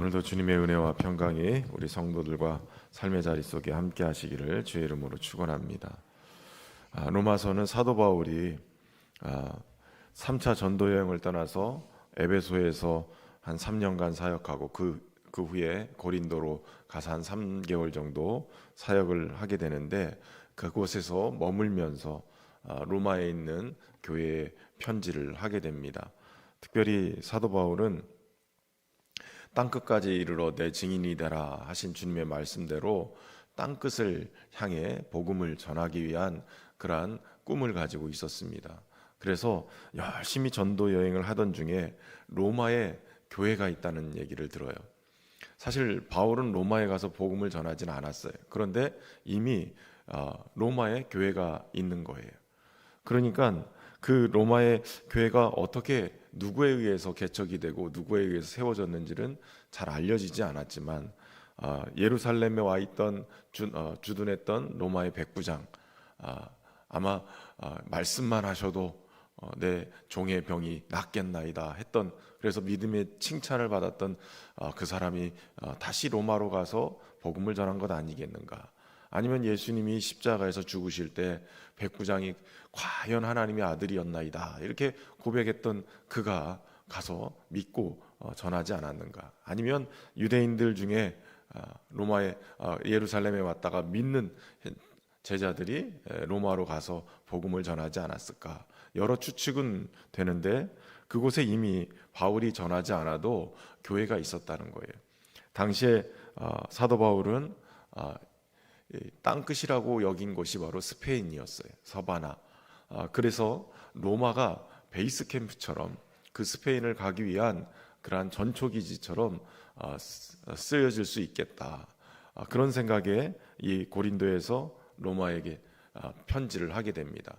오늘도 주님의 은혜와 평강이 우리 성도들과 삶의 자리 속에 함께 하시기를 주의 이름으로 축원합니다. 로마서는 사도 바울이 3차 전도 여행을 떠나서 에베소에서 한 3년간 사역하고 그 후에 고린도로 가서 한 3개월 정도 사역을 하게 되는데, 그곳에서 머물면서 로마에 있는 교회에 편지를 하게 됩니다. 특별히 사도 바울은 땅끝까지 이르러 내 증인이 되라 하신 주님의 말씀대로 땅끝을 향해 복음을 전하기 위한 그러한 꿈을 가지고 있었습니다. 그래서 열심히 전도 여행을 하던 중에 로마에 교회가 있다는 얘기를 들어요. 사실 바울은 로마에 가서 복음을 전하지는 않았어요. 그런데 이미 로마에 교회가 있는 거예요. 그러니까 그 로마의 교회가 어떻게 누구에 의해서 개척이 되고 누구에 의해서 세워졌는지는 잘 알려지지 않았지만, 예루살렘에 와 있던 주둔했던 로마의 백부장, 아마 말씀만 하셔도 내 종의 병이 낫겠나이다 했던, 그래서 믿음의 칭찬을 받았던 그 사람이 다시 로마로 가서 복음을 전한 것 아니겠는가? 아니면 예수님이 십자가에서 죽으실 때 백부장이 과연 하나님의 아들이었나이다 이렇게 고백했던 그가 가서 믿고 전하지 않았는가? 아니면 유대인들 중에 로마에 예루살렘에 왔다가 믿는 제자들이 로마로 가서 복음을 전하지 않았을까? 여러 추측은 되는데, 그곳에 이미 바울이 전하지 않아도 교회가 있었다는 거예요. 당시에 사도 바울은 땅끝이라고 여긴 곳이 바로 스페인이었어요. 서바나. 그래서 로마가 베이스 캠프처럼 그 스페인을 가기 위한 그러한 전초기지처럼 쓰여질 수 있겠다. 그런 생각에 이 고린도에서 로마에게 편지를 하게 됩니다.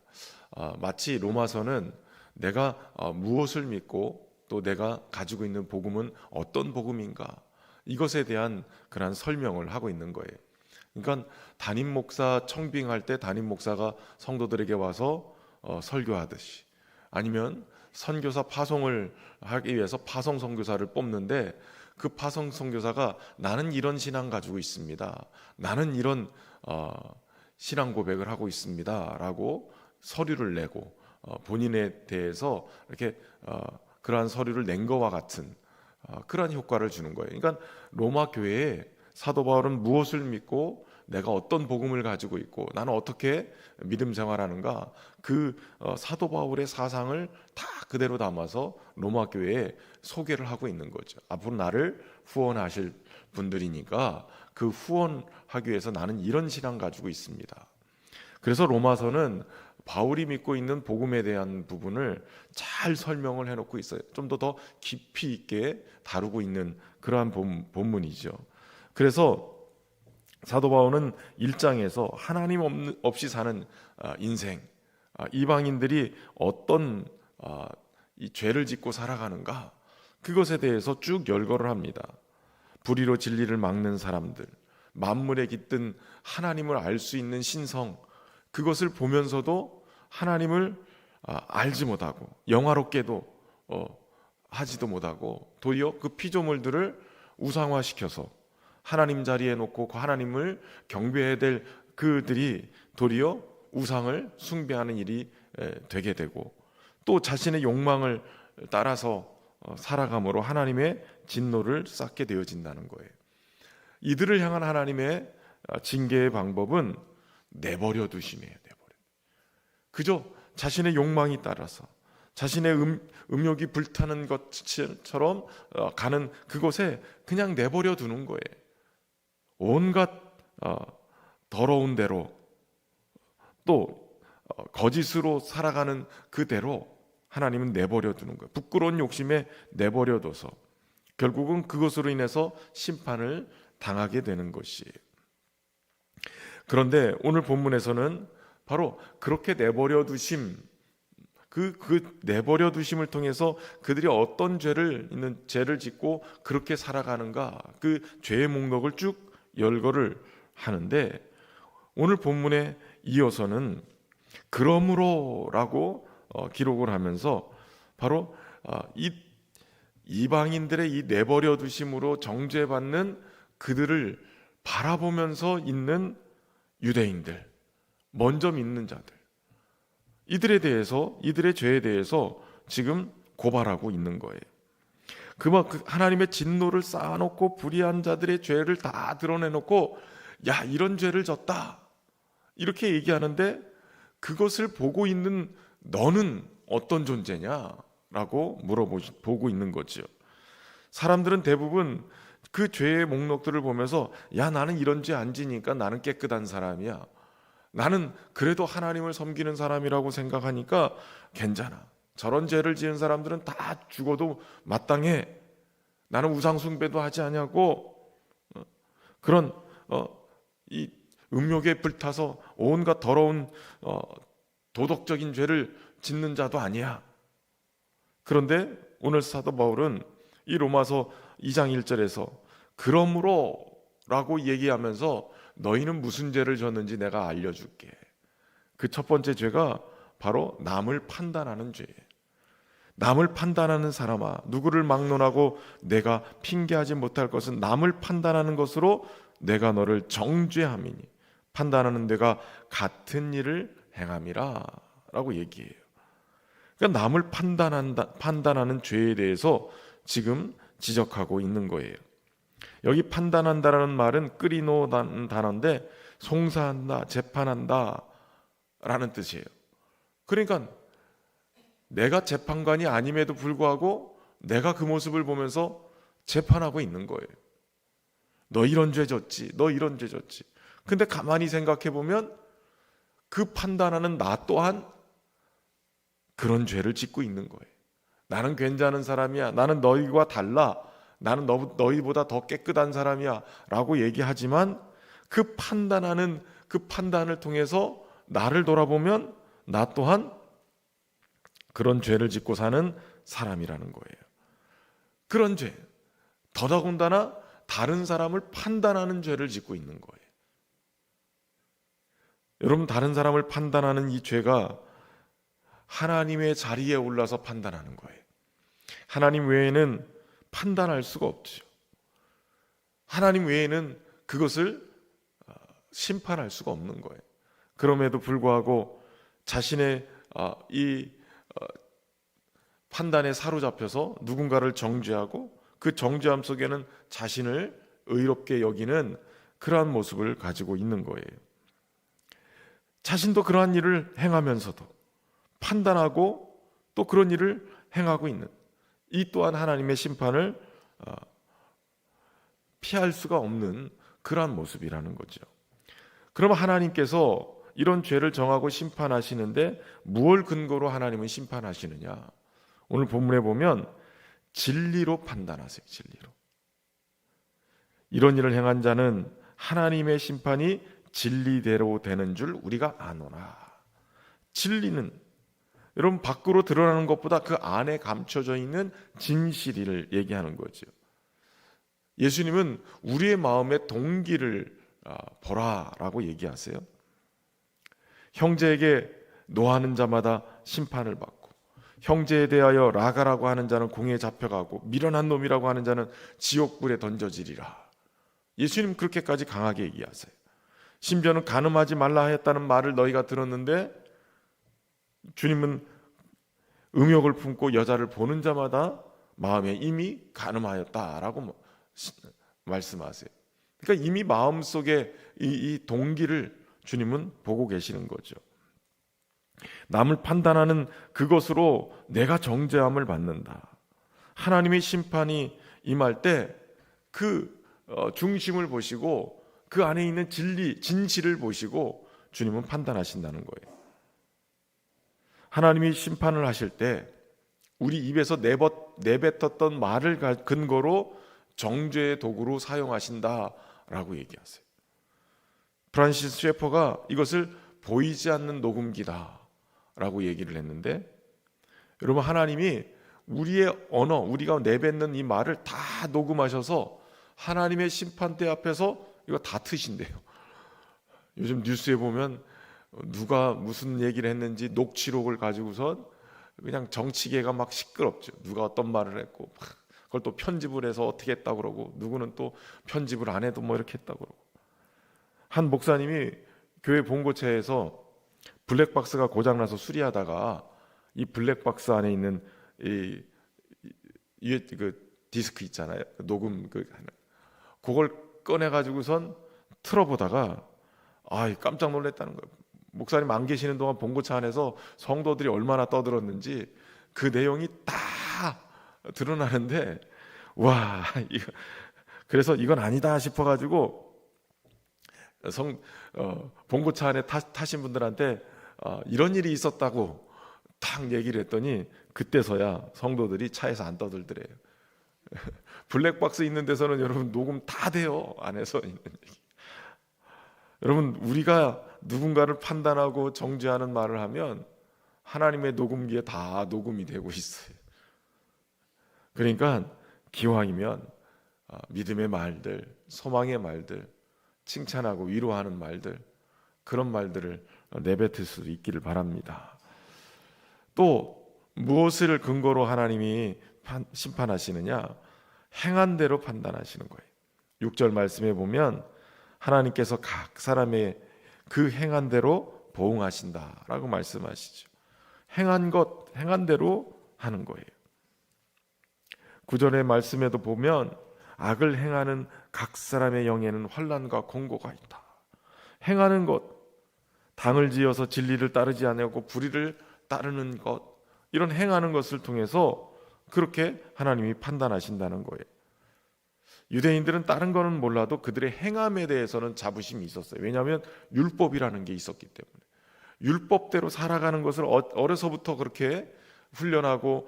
마치 로마서는 내가 무엇을 믿고 또 내가 가지고 있는 복음은 어떤 복음인가, 이것에 대한 그러한 설명을 하고 있는 거예요. 그러니까 담임 목사 청빙할 때 담임 목사가 성도들에게 와서 설교하듯이, 아니면 선교사 파송을 하기 위해서 파송 선교사를 뽑는데 그 파송 선교사가 나는 이런 신앙 가지고 있습니다, 나는 이런 신앙 고백을 하고 있습니다 라고 서류를 내고 본인에 대해서 이렇게 그러한 서류를 낸 것과 같은 그러한 효과를 주는 거예요. 그러니까 로마 교회에 사도 바울은 무엇을 믿고 내가 어떤 복음을 가지고 있고 나는 어떻게 믿음 생활하는가, 그 사도 바울의 사상을 다 그대로 담아서 로마 교회에 소개를 하고 있는 거죠. 앞으로 나를 후원하실 분들이니까 그 후원하기 위해서 나는 이런 신앙 가지고 있습니다. 그래서 로마서는 바울이 믿고 있는 복음에 대한 부분을 잘 설명을 해놓고 있어요. 좀 더 깊이 있게 다루고 있는 그러한 본문이죠. 그래서 사도 바울은 1장에서 하나님 없이 사는 인생, 이방인들이 어떤 이 죄를 짓고 살아가는가, 그것에 대해서 쭉 열거를 합니다. 불의로 진리를 막는 사람들, 만물에 깃든 하나님을 알 수 있는 신성, 그것을 보면서도 하나님을 알지 못하고 영화롭게도 하지도 못하고 도리어 그 피조물들을 우상화시켜서 하나님 자리에 놓고 그 하나님을 경배해야 될 그들이 도리어 우상을 숭배하는 일이 되게 되고, 또 자신의 욕망을 따라서 살아감으로 하나님의 진노를 쌓게 되어진다는 거예요. 이들을 향한 하나님의 징계의 방법은 내버려 두심이에요. 그저 자신의 욕망이 따라서 자신의 음욕이 불타는 것처럼 가는 그곳에 그냥 내버려 두는 거예요. 온갖 더러운 대로, 또 거짓으로 살아가는 그대로 하나님은 내버려 두는 거예요. 부끄러운 욕심에 내버려 둬서 결국은 그것으로 인해서 심판을 당하게 되는 것이에요. 그런데 오늘 본문에서는 바로 그렇게 내버려 두심, 그 내버려 두심을 통해서 그들이 어떤 죄를 짓고 그렇게 살아가는가, 그 죄의 목록을 쭉 열거를 하는데, 오늘 본문에 이어서는 그러므로라고 기록을 하면서 바로 이방인들의 이 내버려 두심으로 정죄받는 그들을 바라보면서 있는 유대인들, 먼저 믿는 자들, 이들에 대해서, 이들의 죄에 대해서 지금 고발하고 있는 거예요. 그만큼 하나님의 진노를 쌓아놓고 불의한 자들의 죄를 다 드러내놓고, 야, 이런 죄를 졌다, 이렇게 얘기하는데, 그것을 보고 있는 너는 어떤 존재냐? 라고 물어보고 있는 거죠. 사람들은 대부분 그 죄의 목록들을 보면서, 야, 나는 이런 죄 안 지니까 나는 깨끗한 사람이야, 나는 그래도 하나님을 섬기는 사람이라고 생각하니까 괜찮아, 저런 죄를 지은 사람들은 다 죽어도 마땅해, 나는 우상숭배도 하지 않냐고, 그런 이 음욕에 불타서 온갖 더러운 도덕적인 죄를 짓는 자도 아니야. 그런데 오늘 사도 바울은 이 로마서 2장 1절에서 그러므로 라고 얘기하면서 너희는 무슨 죄를 졌는지 내가 알려줄게. 그 첫 번째 죄가 바로 남을 판단하는 죄예요. 남을 판단하는 사람아, 누구를 막론하고 내가 핑계하지 못할 것은 남을 판단하는 것으로 내가 너를 정죄함이니 판단하는 내가 같은 일을 행함이라 라고 얘기해요. 그러니까 남을 판단하는 죄에 대해서 지금 지적하고 있는 거예요. 여기 판단한다라는 말은 끄리노라는 단어인데 송사한다, 재판한다 라는 뜻이에요. 그러니까 내가 재판관이 아님에도 불구하고 내가 그 모습을 보면서 재판하고 있는 거예요. 너 이런 죄 졌지, 너 이런 죄 졌지. 근데 가만히 생각해 보면 그 판단하는 나 또한 그런 죄를 짓고 있는 거예요. 나는 괜찮은 사람이야, 나는 너희와 달라, 나는 너희보다 더 깨끗한 사람이야 라고 얘기하지만 그 판단하는 그 판단을 통해서 나를 돌아보면 나 또한 그런 죄를 짓고 사는 사람이라는 거예요. 그런 죄, 더더군다나 다른 사람을 판단하는 죄를 짓고 있는 거예요. 여러분, 다른 사람을 판단하는 이 죄가 하나님의 자리에 올라서 판단하는 거예요. 하나님 외에는 판단할 수가 없죠. 하나님 외에는 그것을 심판할 수가 없는 거예요. 그럼에도 불구하고 자신의 이 판단에 사로잡혀서 누군가를 정죄하고 그 정죄함 속에는 자신을 의롭게 여기는 그러한 모습을 가지고 있는 거예요. 자신도 그러한 일을 행하면서도 판단하고 또 그런 일을 행하고 있는 이 또한 하나님의 심판을 피할 수가 없는 그러한 모습이라는 거죠. 그럼 하나님께서 이런 죄를 정하고 심판하시는데 무엇을 근거로 하나님은 심판하시느냐? 오늘 본문에 보면 진리로 판단하세요. 진리로. 이런 일을 행한 자는 하나님의 심판이 진리대로 되는 줄 우리가 아노라. 진리는 여러분 밖으로 드러나는 것보다 그 안에 감춰져 있는 진실을 얘기하는 거죠. 예수님은 우리의 마음의 동기를 보라라고 얘기하세요. 형제에게 노하는 자마다 심판을 받고 형제에 대하여 라가라고 하는 자는 공에 잡혀가고 미련한 놈이라고 하는 자는 지옥불에 던져지리라. 예수님 그렇게까지 강하게 얘기하세요. 심지어는 간음하지 말라 하였다는 말을 너희가 들었는데 주님은 음욕을 품고 여자를 보는 자마다 마음에 이미 간음하였다라고 말씀하세요. 그러니까 이미 마음속에 이 동기를 주님은 보고 계시는 거죠. 남을 판단하는 그것으로 내가 정죄함을 받는다. 하나님의 심판이 임할 때 그 중심을 보시고 그 안에 있는 진리, 진실을 보시고 주님은 판단하신다는 거예요. 하나님이 심판을 하실 때 우리 입에서 내뱉었던 말을 근거로 정죄의 도구로 사용하신다라고 얘기하세요. 프란시스 셰퍼가 이것을 보이지 않는 녹음기다라고 얘기를 했는데, 여러분 하나님이 우리의 언어, 우리가 내뱉는 이 말을 다 녹음하셔서 하나님의 심판대 앞에서 이거 다 트신대요. 요즘 뉴스에 보면 누가 무슨 얘기를 했는지 녹취록을 가지고선 그냥 정치계가 막 시끄럽죠. 누가 어떤 말을 했고 막 그걸 또 편집을 해서 어떻게 했다고 그러고, 누구는 또 편집을 안 해도 뭐 이렇게 했다고 그러고. 한 목사님이 교회 본고체에서 블랙박스가 고장나서 수리하다가 이 블랙박스 안에 있는 그 디스크 있잖아요, 녹음 그걸 꺼내 가지고선 틀어보다가 깜짝 놀랐다는 거예요. 목사님 안 계시는 동안 본고차 안에서 성도들이 얼마나 떠들었는지 그 내용이 다 드러나는데, 와, 그래서 이건 아니다 싶어가지고 본고차 안에 타신 분들한테 이런 일이 있었다고 딱 얘기를 했더니 그때서야 성도들이 차에서 안 떠들더래요. 블랙박스 있는 데서는 여러분 녹음 다 돼요, 안에서 있는 얘기. 여러분, 우리가 누군가를 판단하고 정죄하는 말을 하면 하나님의 녹음기에 다 녹음이 되고 있어요. 그러니까 기왕이면 믿음의 말들, 소망의 말들, 칭찬하고 위로하는 말들, 그런 말들을 내뱉을 수 있기를 바랍니다. 또 무엇을 근거로 하나님이 심판하시느냐? 행한 대로 판단하시는 거예요. 6절 말씀에 보면 하나님께서 각 사람의 그 행한 대로 보응하신다라고 말씀하시죠. 행한 대로 하는 거예요. 9절의 말씀에도 보면 악을 행하는 각 사람의 영에는 환난과 공고가 있다. 행하는 것, 당을 지어서 진리를 따르지 않고 불의를 따르는 것, 이런 행하는 것을 통해서 그렇게 하나님이 판단하신다는 거예요. 유대인들은 다른 거는 몰라도 그들의 행함에 대해서는 자부심이 있었어요. 왜냐하면 율법이라는 게 있었기 때문에. 율법대로 살아가는 것을 어려서부터 그렇게 훈련하고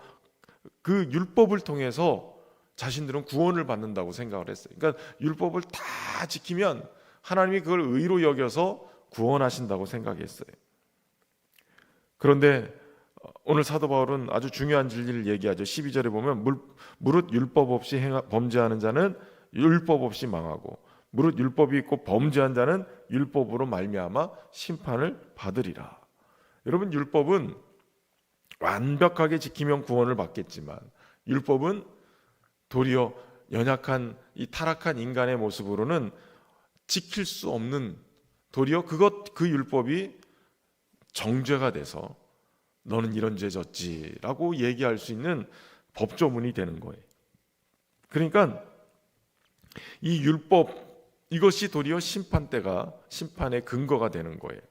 그 율법을 통해서 자신들은 구원을 받는다고 생각을 했어요. 그러니까 율법을 다 지키면 하나님이 그걸 의로 여겨서 구원하신다고 생각했어요. 그런데 오늘 사도 바울은 아주 중요한 진리를 얘기하죠. 12절에 보면 무릇 율법 없이 범죄하는 자는 율법 없이 망하고 무릇 율법이 있고 범죄한 자는 율법으로 말미암아 심판을 받으리라. 여러분, 율법은 완벽하게 지키면 구원을 받겠지만 율법은 도리어 연약한 이 타락한 인간의 모습으로는 지킬 수 없는, 도리어 그 율법이 정죄가 돼서 너는 이런 죄 졌지라고 얘기할 수 있는 법조문이 되는 거예요. 그러니까 이 율법, 이것이 도리어 심판의 근거가 되는 거예요.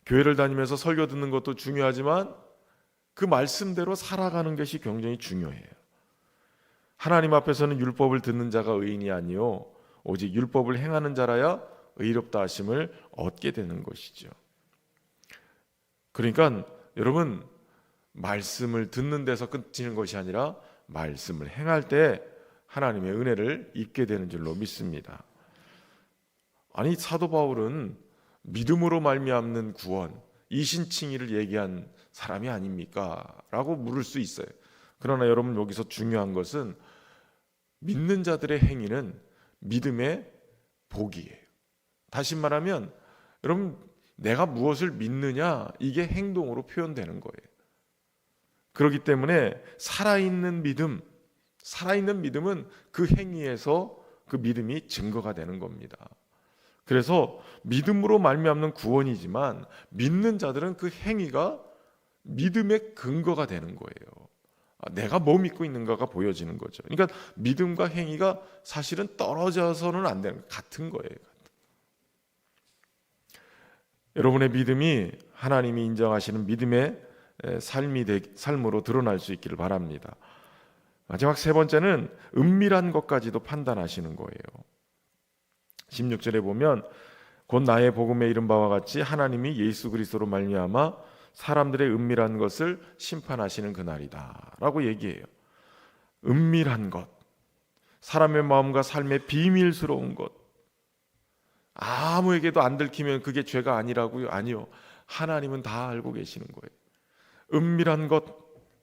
교회를 다니면서 설교 듣는 것도 중요하지만 그 말씀대로 살아가는 것이 굉장히 중요해요. 하나님 앞에서는 율법을 듣는 자가 의인이 아니요 오직 율법을 행하는 자라야 의롭다 하심을 얻게 되는 것이죠. 그러니까 여러분, 말씀을 듣는 데서 끝이는 것이 아니라 말씀을 행할 때 하나님의 은혜를 입게 되는 줄로 믿습니다. 아니, 사도 바울은 믿음으로 말미암는 구원, 이신칭의를 얘기한 사람이 아닙니까? 라고 물을 수 있어요. 그러나 여러분, 여기서 중요한 것은 믿는 자들의 행위는 믿음의 복이에요. 다시 말하면 여러분, 내가 무엇을 믿느냐, 이게 행동으로 표현되는 거예요. 그렇기 때문에 살아있는 믿음은 그 행위에서 그 믿음이 증거가 되는 겁니다. 그래서 믿음으로 말미암는 구원이지만 믿는 자들은 그 행위가 믿음의 근거가 되는 거예요. 내가 뭐 믿고 있는가가 보여지는 거죠. 그러니까 믿음과 행위가 사실은 떨어져서는 안 되는, 같은 거예요. 여러분의 믿음이 하나님이 인정하시는 믿음의 삶으로 드러날 수 있기를 바랍니다. 마지막 세 번째는 은밀한 것까지도 판단하시는 거예요. 16절에 보면 곧 나의 복음에 이른 바와 같이 하나님이 예수 그리스도로 말미암아 사람들의 은밀한 것을 심판하시는 그날이다 라고 얘기해요. 은밀한 것, 사람의 마음과 삶의 비밀스러운 것, 아무에게도 안 들키면 그게 죄가 아니라고요? 아니요, 하나님은 다 알고 계시는 거예요. 은밀한 것,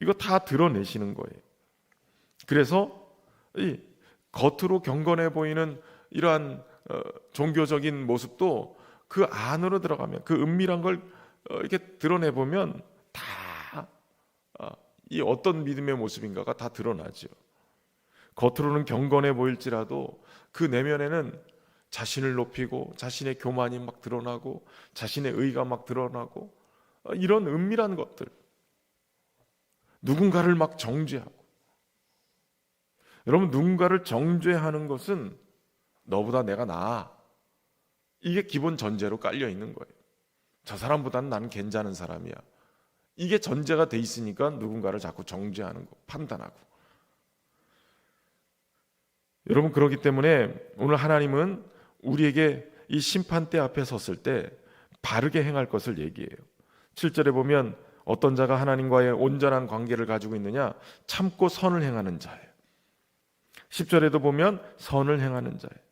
이거 다 드러내시는 거예요. 그래서 이 겉으로 경건해 보이는 이러한 종교적인 모습도 그 안으로 들어가면, 그 은밀한 걸 이렇게 드러내 보면 다 이 어떤 믿음의 모습인가가 다 드러나죠. 겉으로는 경건해 보일지라도 그 내면에는 자신을 높이고 자신의 교만이 막 드러나고 자신의 의가 막 드러나고 이런 은밀한 것들, 누군가를 막 정죄하고. 여러분, 누군가를 정죄하는 것은 너보다 내가 나아, 이게 기본 전제로 깔려 있는 거예요. 저 사람보다는 나는 괜찮은 사람이야, 이게 전제가 돼 있으니까 누군가를 자꾸 정죄하는 거, 판단하고. 여러분, 그렇기 때문에 오늘 하나님은 우리에게 이 심판대 앞에 섰을 때 바르게 행할 것을 얘기해요. 7절에 보면 어떤 자가 하나님과의 온전한 관계를 가지고 있느냐? 참고 선을 행하는 자예요. 10절에도 보면 선을 행하는 자예요.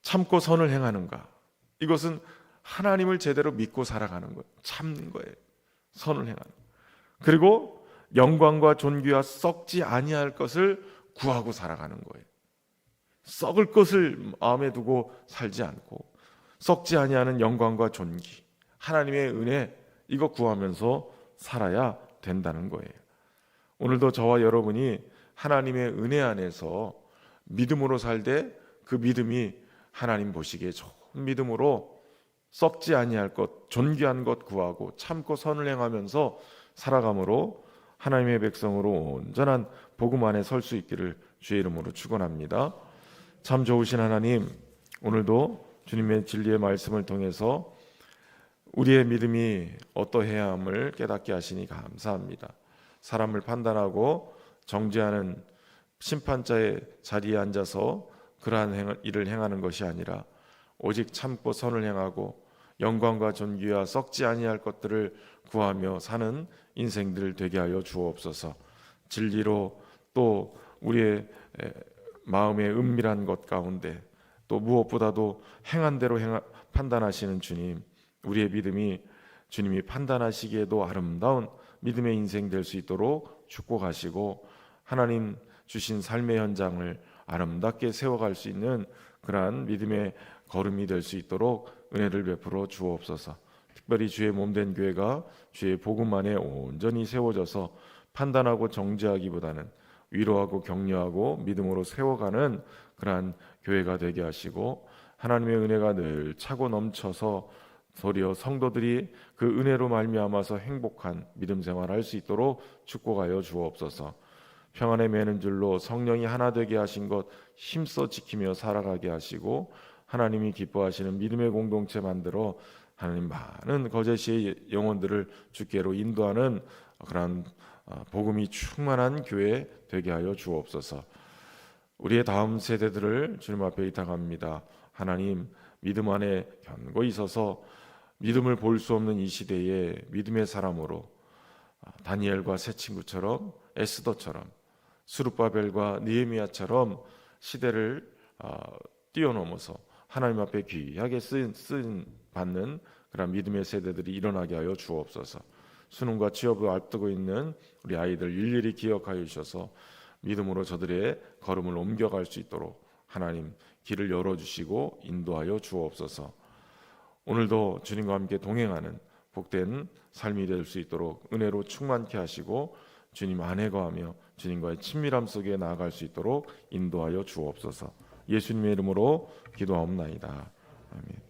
참고 선을 행하는가? 이것은 하나님을 제대로 믿고 살아가는 거예요. 참는 거예요. 선을 행하는 거예요. 그리고 영광과 존귀와 썩지 아니할 것을 구하고 살아가는 거예요. 썩을 것을 마음에 두고 살지 않고 썩지 아니하는 영광과 존귀, 하나님의 은혜, 이거 구하면서 살아야 된다는 거예요. 오늘도 저와 여러분이 하나님의 은혜 안에서 믿음으로 살되 그 믿음이 하나님 보시기에 좋은 믿음으로 썩지 아니할 것, 존귀한 것 구하고 참고 선을 행하면서 살아감으로 하나님의 백성으로 온전한 복음 안에 설 수 있기를 주의 이름으로 축원합니다. 참 좋으신 하나님, 오늘도 주님의 진리의 말씀을 통해서 우리의 믿음이 어떠해야 함을 깨닫게 하시니 감사합니다. 사람을 판단하고 정죄하는 심판자의 자리에 앉아서 그러한 일을 행하는 것이 아니라 오직 참고 선을 행하고 영광과 존귀와 썩지 아니할 것들을 구하며 사는 인생들 되게 하여 주옵소서. 진리로 또 우리의 마음의 은밀한 것 가운데 또 무엇보다도 행한 대로 판단하시는 주님, 우리의 믿음이 주님이 판단하시기에도 아름다운 믿음의 인생 될 수 있도록 축복하시고 하나님 주신 삶의 현장을 아름답게 세워갈 수 있는 그러한 믿음의 걸음이 될 수 있도록 은혜를 베풀어 주옵소서. 특별히 주의 몸된 교회가 주의 복음 안에 온전히 세워져서 판단하고 정죄하기보다는 위로하고 격려하고 믿음으로 세워가는 그러한 교회가 되게 하시고 하나님의 은혜가 늘 차고 넘쳐서 도리어 성도들이 그 은혜로 말미암아서 행복한 믿음 생활할 수 있도록 축복하여 주옵소서. 평안에 매는 줄로 성령이 하나 되게 하신 것 힘써 지키며 살아가게 하시고 하나님이 기뻐하시는 믿음의 공동체 만들어 하나님 많은 거제시의 영혼들을 주께로 인도하는 그런 복음이 충만한 교회 되게 하여 주옵소서. 우리의 다음 세대들을 주님 앞에 의탁합니다. 하나님, 믿음 안에 견고히 서서 믿음을 볼 수 없는 이 시대에 믿음의 사람으로 다니엘과 세 친구처럼 에스더처럼 스룹바벨과 느헤미야처럼 시대를 뛰어넘어서 하나님 앞에 귀하게 쓰임 받는 그런 믿음의 세대들이 일어나게 하여 주옵소서. 수능과 취업을 앞두고 있는 우리 아이들 일일이 기억하여 주셔서 믿음으로 저들의 걸음을 옮겨갈 수 있도록 하나님 길을 열어주시고 인도하여 주옵소서. 오늘도 주님과 함께 동행하는 복된 삶이 될 수 있도록 은혜로 충만케 하시고 주님 안에 거하며 주님과의 친밀함 속에 나아갈 수 있도록 인도하여 주옵소서. 예수님의 이름으로 기도하옵나이다. 아멘.